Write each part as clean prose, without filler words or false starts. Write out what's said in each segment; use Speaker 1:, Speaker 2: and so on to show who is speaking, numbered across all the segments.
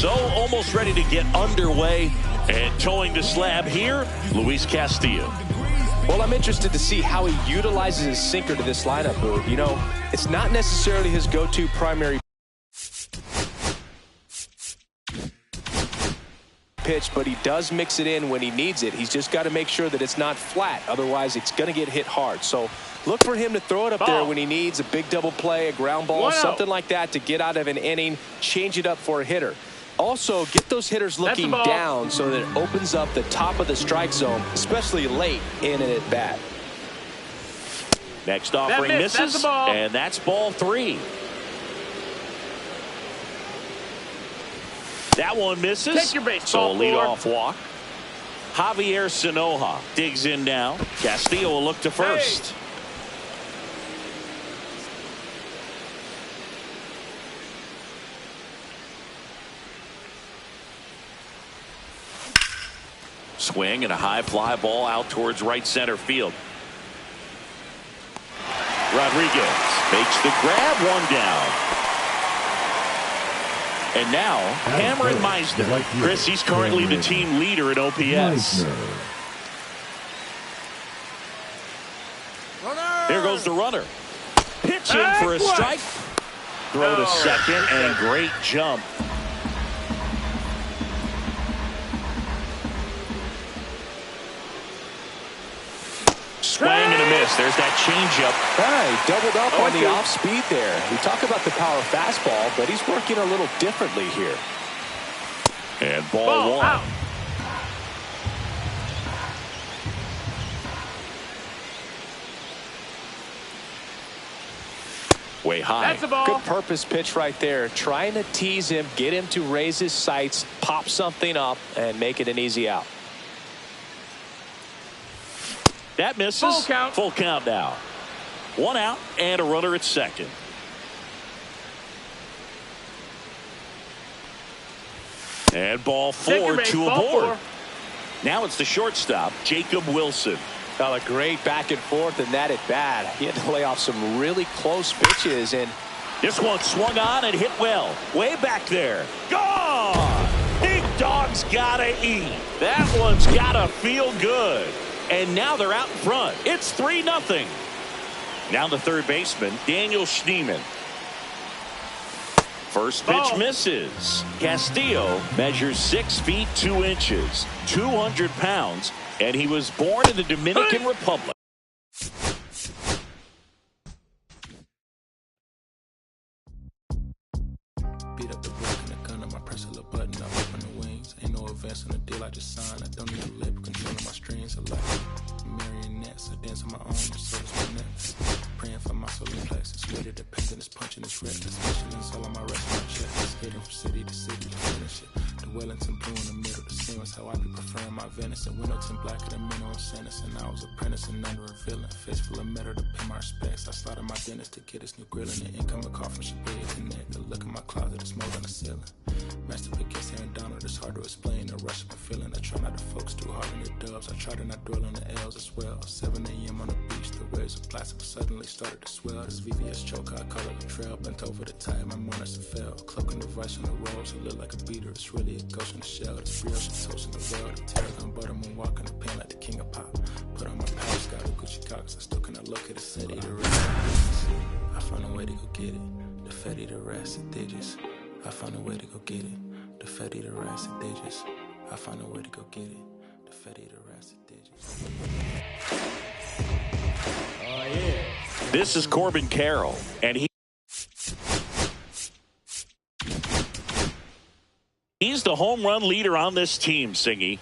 Speaker 1: So almost ready to get underway. And towing the slab here, Luis Castillo.
Speaker 2: Well, I'm interested to see how he utilizes his sinker to this lineup, Boog. You know, it's not necessarily his go-to primary pitch, but he does mix it in when he needs it. He's just got to make sure that it's not flat. Otherwise, it's going to get hit hard. So look for him to throw it up there when he needs a big double play, a ground ball, something like that to get out of an inning, change it up for a hitter. Also, get those hitters looking down so that it opens up the top of the strike zone, especially late in an at-bat.
Speaker 1: Next offering misses, and that's ball 3. That one misses.
Speaker 3: Take your base,
Speaker 1: so a leadoff walk. Javier Sinoja digs in now. Castillo will look to first. Swing and a high fly ball out towards right center field. Rodriguez makes the grab, one down. And now Cameron Meisner. Chris, he's currently the team leader in OPS. Here goes the runner. Pitch in for a strike. Throw to second and great jump. Swing and a miss. There's that changeup.
Speaker 2: He doubled up on the off speed there. We talk about the power fastball, but he's working a little differently here.
Speaker 1: And ball 1.
Speaker 3: Out.
Speaker 1: Way high.
Speaker 3: That's a ball.
Speaker 2: Good purpose pitch right there. Trying to tease him, get him to raise his sights, pop something up, and make it an easy out.
Speaker 1: That misses.
Speaker 3: Full count
Speaker 1: now. 1 out and a runner at second. And ball 4, 2 aboard. Now it's the shortstop, Jacob Wilson.
Speaker 2: Got a great back and forth in that at bat. He had to lay off some really close pitches, and
Speaker 1: this one swung on and hit well. Way back there. Gone! Big dog's gotta eat. That one's gotta feel good. And now they're out in front. It's 3-0. Now the third baseman, Daniel Schneemann. First pitch misses. Castillo measures 6 feet 2 inches, 200 pounds, and he was born in the Dominican Republic.
Speaker 4: Beat up the block and the gun on my press a little button. I open the wings. Ain't no advance on the deal I just signed. I don't need a lip controlling my strings. I like marionettes. I dance on my own, so does my next. Praying for my solar plexus. Ready to paint and it's punching its red. This mission is all on my restaurant chest. Skating from city to city to finish it. The Wellington blue in the middle. The same as how I be preferring my venison. Windleton black at the minimum sentence. And I was apprentice and under a villain. Face full of metal to pay my respects. I slotted my dentist to get his new grilling. The incoming call from Shabazz and that. The look in my closet is more than a ceiling. Master against Aaron Donald, it's hard to explain the rush of a feeling. I try not to focus too hard on the dubs. I try to not dwell on the L's as well. 7 a.m. on the beach, the waves of plastic suddenly started to swell. This VVS choke, I call it a trail. Bent over the tide, my mornings fell. Cloaking the vice on the rolls, it look like a beater. It's really a ghost in the shell. It's real, she's toasting the world. The tarragon butter moon walking the pen like the king of pop. Put on my power scout, a Gucci Cox. I still cannot look at the city. The rest, I found a way to go get it. The Fetty, the rest, the digits. I found a way to go get it. The Fetty, the rest, the digits. I found a way to go get it. The Fetty, the rest, the digits.
Speaker 1: Oh, yeah. This is Corbin Carroll, and he's the home run leader on this team, Singy.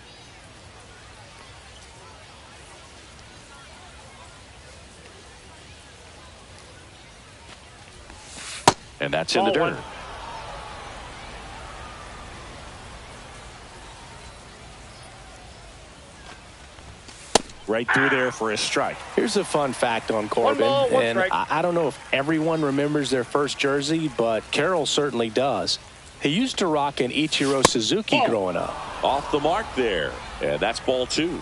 Speaker 1: And that's in the dirt. Right through there for a strike.
Speaker 2: Here's a fun fact on Corbin, and I don't know if everyone remembers their first jersey, but Carroll certainly does. He used to rock an Ichiro Suzuki growing up.
Speaker 1: Off the mark there, and that's ball 2.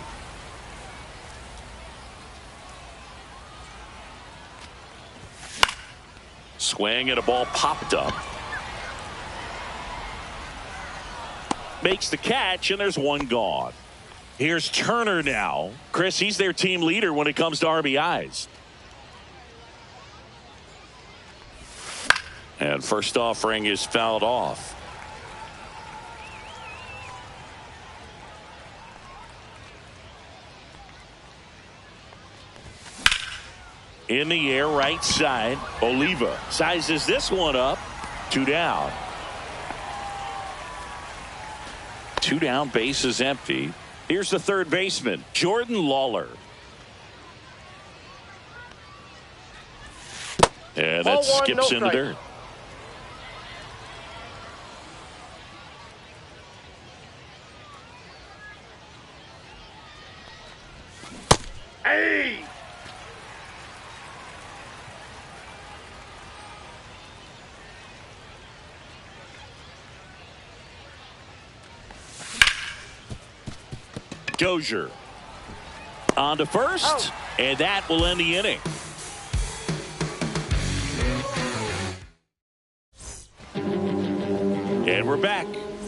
Speaker 1: Swing and a ball popped up. makes the catch, and there's one gone. Here's Turner now. Chris, he's their team leader when it comes to RBIs. And first offering is fouled off. In the air, right side. Oliva sizes this one up. 2 down. 2 down, base is empty. Here's the third baseman, Jordan Lawler. And that skips into dirt.
Speaker 3: Hey!
Speaker 1: Dozier on to first, and that will end the inning. And we're back.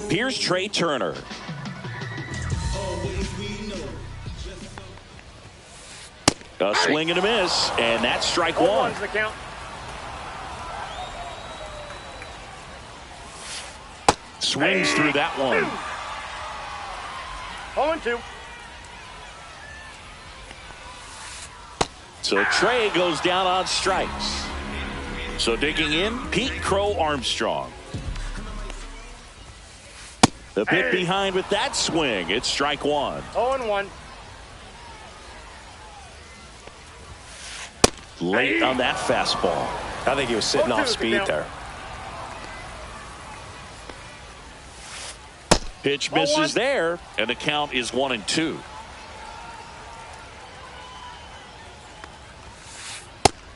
Speaker 1: Here's Trey Turner. A swing and a miss, and that's strike one.
Speaker 3: The count.
Speaker 1: Swings through that one.
Speaker 3: 0-2.
Speaker 1: So Trey goes down on strikes. So digging in, Pete Crow Armstrong. The pit behind with that swing. It's strike one.
Speaker 3: 0-1.
Speaker 1: Late on that fastball.
Speaker 2: I think he was sitting off speed there.
Speaker 1: Pitch misses there, and the count is 1-2.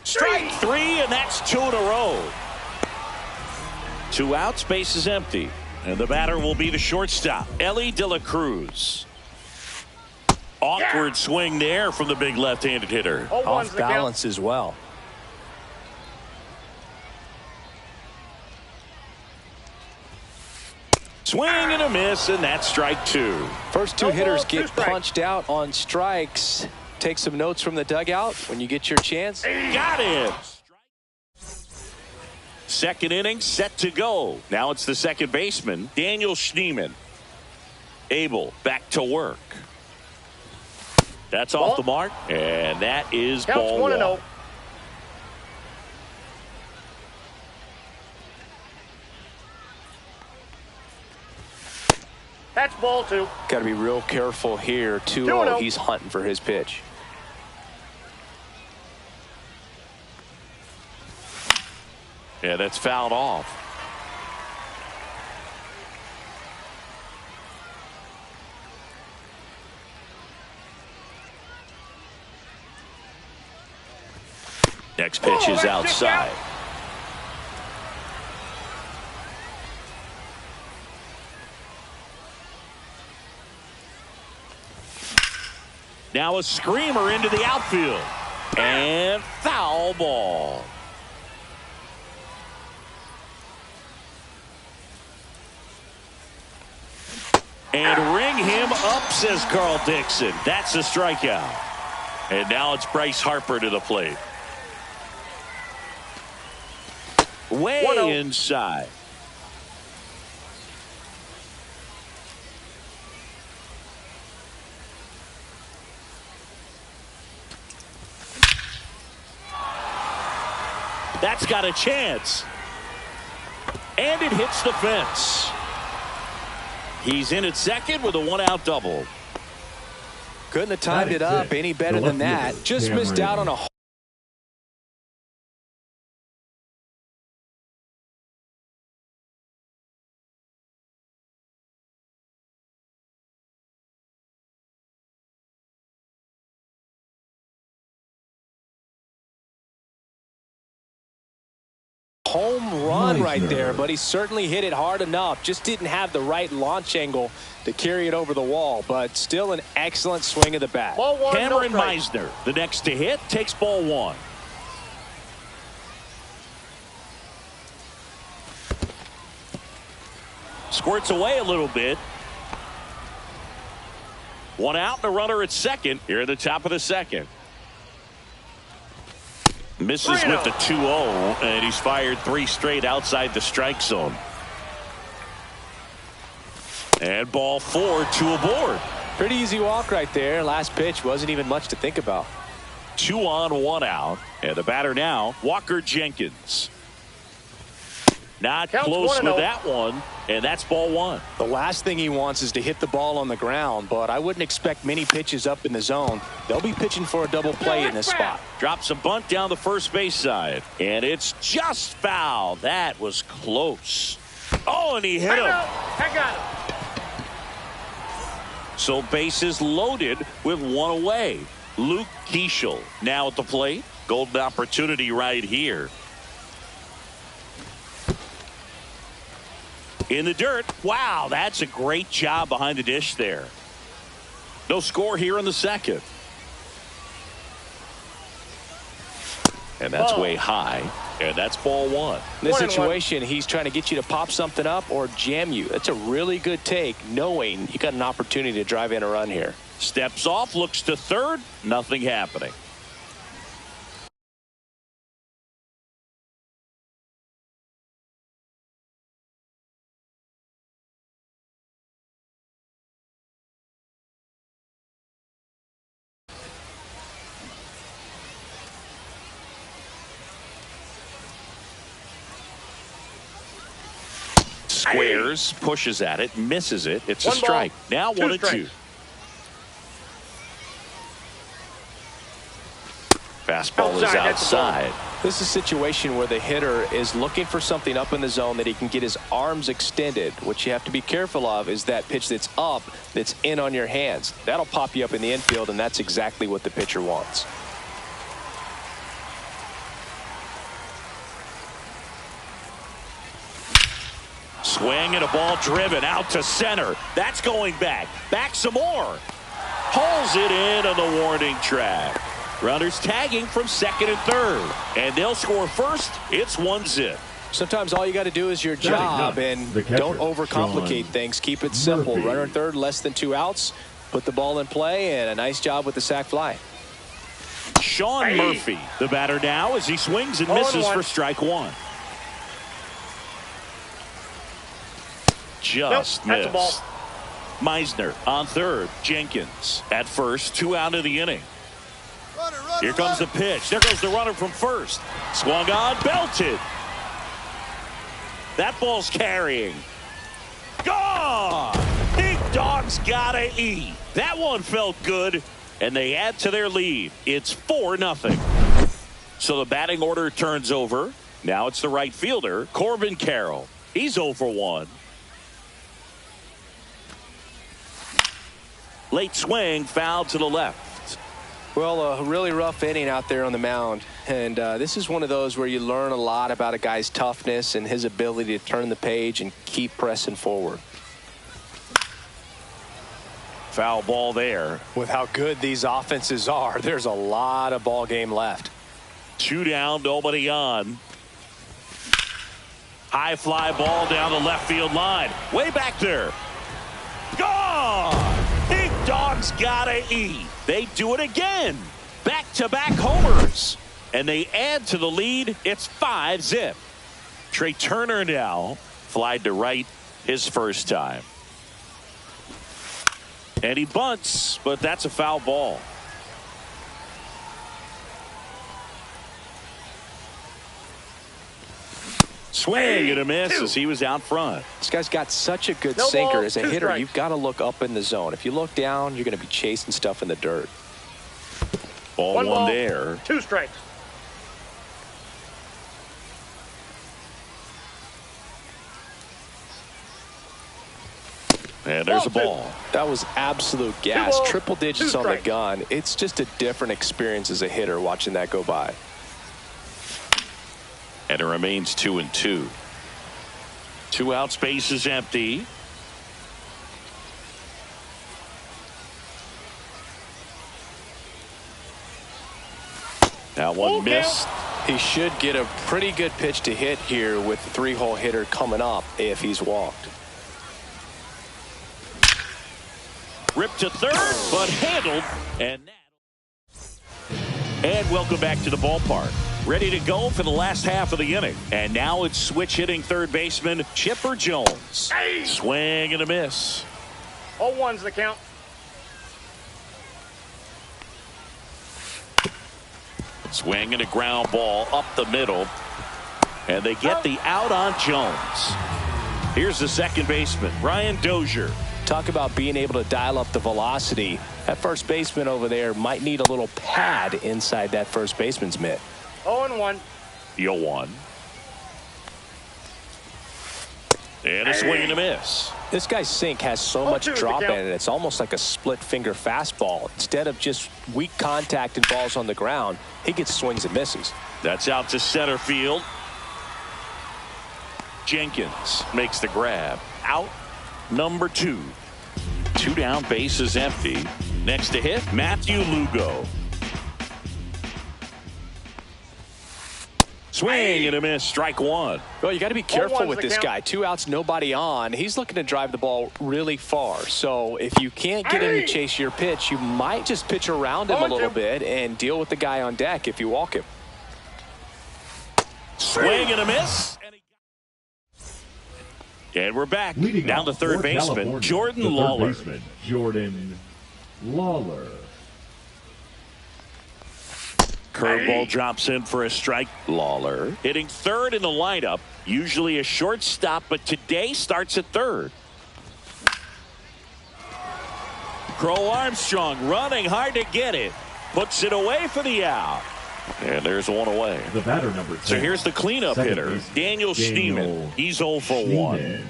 Speaker 1: Strike three, and that's 2 in a row. 2 outs, base is empty. And the batter will be the shortstop, Elly De La Cruz. Awkward swing there from the big left-handed hitter.
Speaker 2: Off balance as well.
Speaker 1: Swing and a miss, and that's strike 2.
Speaker 2: First 2 hitters get punched out on strikes. Take some notes from the dugout when you get your chance.
Speaker 1: Got him. Second inning set to go. Now it's the second baseman, Daniel Schneemann. Abel back to work. That's off the mark, and that is ball 1.
Speaker 3: That's ball 2.
Speaker 2: Got to be real careful here. 2-0. He's hunting for his pitch.
Speaker 1: Yeah, that's fouled off. Next pitch is outside. Now a screamer into the outfield. And foul ball. And ring him up, says Carl Dixon. That's a strikeout. And now it's Bryce Harper to the plate. Way inside. That's got a chance. And it hits the fence. He's in at second with a 1-out double.
Speaker 2: Couldn't have timed it up any better than that. Just missed out on a home run right there, but he certainly hit it hard enough. Just didn't have the right launch angle to carry it over the wall, but still an excellent swing of the bat.
Speaker 3: Ball 1,
Speaker 1: Cameron Meisner, the next to hit, takes ball 1. Squirts away a little bit. One out and a runner at second here at the top of the second. Misses with the 2-0, and he's fired 3 straight outside the strike zone. And ball 4, 2 aboard.
Speaker 2: Pretty easy walk right there. Last pitch wasn't even much to think about.
Speaker 1: 2 on, 1 out. And the batter now, Walker Jenkins. Not close with that one, and that's ball 1.
Speaker 2: The last thing he wants is to hit the ball on the ground, but I wouldn't expect many pitches up in the zone. They'll be pitching for a double play in this spot.
Speaker 1: Drops a bunt down the first base side, and it's just foul. That was close. Oh, and he hit him.
Speaker 3: I got him.
Speaker 1: So bases loaded with 1 away. Luke Keeschel now at the plate. Golden opportunity right here. In the dirt. Wow, that's a great job behind the dish there. No score here in the second. And that's way high. And that's ball 1.
Speaker 2: In this situation, he's trying to get you to pop something up or jam you. That's a really good take, knowing you got an opportunity to drive in a run here.
Speaker 1: Steps off, looks to third. Nothing happening. Squares, pushes at it, misses it. It's a strike. Now 1-2. Fastball is outside.
Speaker 2: This is a situation where the hitter is looking for something up in the zone that he can get his arms extended. What you have to be careful of is that pitch that's up, that's in on your hands. That'll pop you up in the infield, and that's exactly what the pitcher wants.
Speaker 1: Swing and a ball driven out to center. That's going back. Back some more. Pulls it in on the warning track. Runners tagging from second and third. And they'll score first. It's 1-0.
Speaker 2: Sometimes all you got to do is your job, and don't overcomplicate things. Keep it simple. Runner third, less than 2 outs. Put the ball in play, and a nice job with the sac fly.
Speaker 1: Sean Murphy, the batter now, as he swings and misses for strike 1. Just missed. Meisner on third. Jenkins at first. 2 out of the inning. Here comes the pitch. There goes the runner from first. Swung on, belted. That ball's carrying. Gone! Big Dog's gotta eat. That one felt good, and they add to their lead. It's 4-0. So the batting order turns over. Now it's the right fielder, Corbin Carroll. He's 0 for 1. Late swing, foul to the left.
Speaker 2: Well, a really rough inning out there on the mound. And this is one of those where you learn a lot about a guy's toughness and his ability to turn the page and keep pressing forward.
Speaker 1: Foul ball there.
Speaker 2: With how good these offenses are, there's a lot of ball game left.
Speaker 1: 2 down, nobody on. High fly ball down the left field line. Way back there. Gone! Big Dog's gotta eat. They do it again. Back-to-back homers. And they add to the lead. It's 5-0. Trey Turner now flied to right his first time. And he bunts, but that's a foul ball. Swing and a miss as he was out front.
Speaker 2: This guy's got such a good sinker. As a hitter, you've got to look up in the zone. If you look down, you're going to be chasing stuff in the dirt.
Speaker 1: Ball 1 there.
Speaker 3: 2 strikes.
Speaker 1: And there's a ball.
Speaker 2: That was absolute gas. Triple digits on the gun. It's just a different experience as a hitter watching that go by.
Speaker 1: And it remains 2-2. 2 out, space is empty. That one missed.
Speaker 2: He should get a pretty good pitch to hit here with the 3-hole hitter coming up if he's walked.
Speaker 1: Ripped to third, but handled. And welcome back to the ballpark. Ready to go for the last half of the inning. And now it's switch hitting third baseman Chipper Jones.
Speaker 3: Hey.
Speaker 1: Swing and a miss.
Speaker 3: 0-1's the count.
Speaker 1: Swing and a ground ball up the middle. And they get the out on Jones. Here's the second baseman, Brian Dozier.
Speaker 2: Talk about being able to dial up the velocity. That first baseman over there might need a little pad inside that first baseman's mitt.
Speaker 3: 0-1.
Speaker 1: 0-1. And a swing and a miss.
Speaker 2: This guy's sink has so much drop in it. It's almost like a split finger fastball. Instead of just weak contact and balls on the ground, he gets swings and misses.
Speaker 1: That's out to center field. Jenkins makes the grab. Out number 2. 2 down, base is empty. Next to hit, Matthew Lugo. Swing and a miss, strike 1.
Speaker 2: Well, you got to be careful with this guy. 2 outs, nobody on. He's looking to drive the ball really far. So if you can't get him to chase your pitch, you might just pitch around him a little bit and deal with the guy on deck if you walk him.
Speaker 1: Swing and a miss. And we're back. Down to third baseman, Jordan Lawler.
Speaker 5: Jordan Lawler.
Speaker 1: Curveball drops in for a strike. Lawler hitting third in the lineup. Usually a shortstop, but today starts at third. Crow Armstrong running hard to get it. Puts it away for the out. And there's one away.
Speaker 5: The batter number 10.
Speaker 1: So here's the cleanup hitter, Daniel Steeman. He's 0 for 1.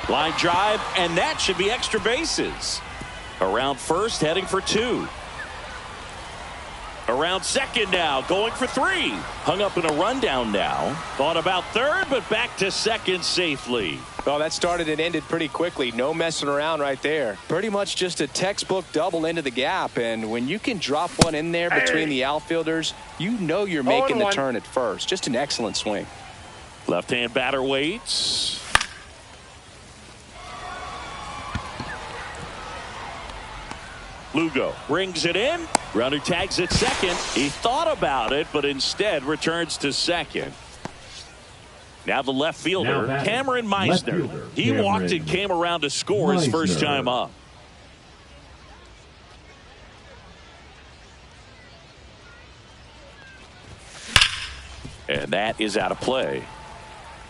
Speaker 1: Line drive, and that should be extra bases. Around first, heading for 2. Around second now, going for 3. Hung up in a rundown now. Thought about third, but back to second safely.
Speaker 2: Well, that started and ended pretty quickly. No messing around right there. Pretty much just a textbook double into the gap. And when you can drop one in there between the outfielders, you know you're making the turn at first. Just an excellent swing.
Speaker 1: Left-hand batter waits. Lugo brings it in. Runner tags at second. He thought about it, but instead returns to second. Now the left fielder, Cameron Meisner. He walked and came around to score his first time up. And that is out of play.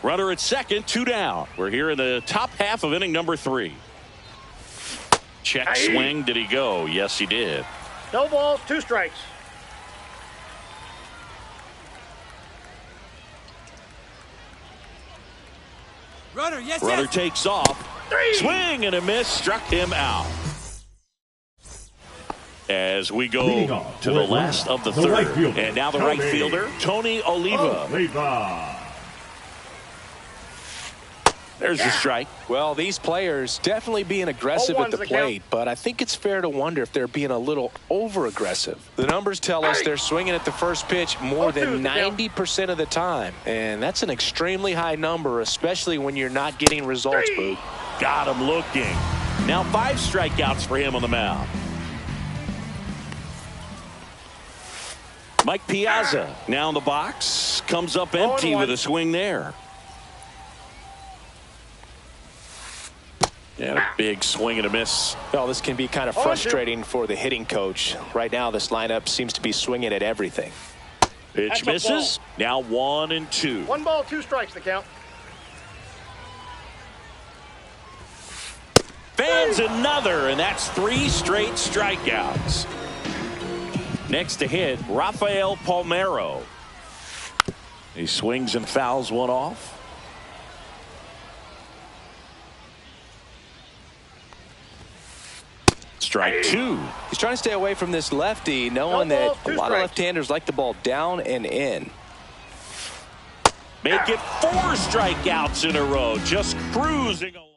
Speaker 1: Runner at second, 2 down. We're here in the top half of inning number 3. Check swing. Did he go? Yes, he did.
Speaker 3: No balls, 2 strikes.
Speaker 1: Runner takes off.
Speaker 3: 3.
Speaker 1: Swing and a miss. Struck him out. As we go to the last of the third. And now the right fielder, Tony Oliva. There's the strike.
Speaker 2: Well, these players definitely being aggressive at the plate, but I think it's fair to wonder if they're being a little over-aggressive. The numbers tell us they're swinging at the first pitch more than 90% of the time, and that's an extremely high number, especially when you're not getting results, Boo.
Speaker 1: Got him looking. Now 5 strikeouts for him on the mound. Mike Piazza now in the box. Comes up empty with a swing there. And a big swing and a miss.
Speaker 2: Well, this can be kind of frustrating for the hitting coach. Right now, this lineup seems to be swinging at everything.
Speaker 1: Pitch misses. Now 1 and 2.
Speaker 3: 1 ball, 2 strikes the count.
Speaker 1: Fans another, and that's 3 straight strikeouts. Next to hit, Rafael Palmeiro. He swings and fouls one off. Strike 2.
Speaker 2: He's trying to stay away from this lefty, knowing that a lot of left-handers like the ball down and in.
Speaker 1: Make it 4 strikeouts in a row. Just cruising along.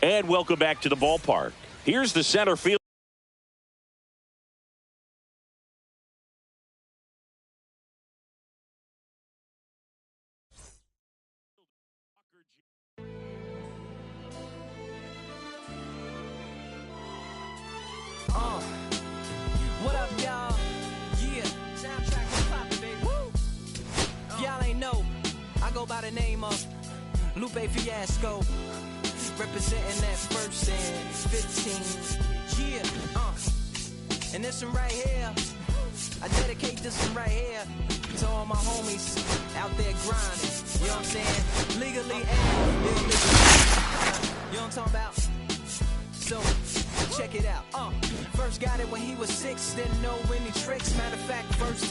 Speaker 1: And welcome back to the ballpark. Here's the center field.
Speaker 6: What up, y'all? Yeah. Soundtrack was poppin', baby. Woo! Y'all ain't know. I go by the name of Lupe Fiasco. Representing that first and 15. Yeah. And this one right here. I dedicate this one right here to all my homies out there grinding. You know what I'm saying? Legally and illegally. You know what I'm talking about? So, check it out. First got it when he was 6, didn't know any tricks. Matter of fact, first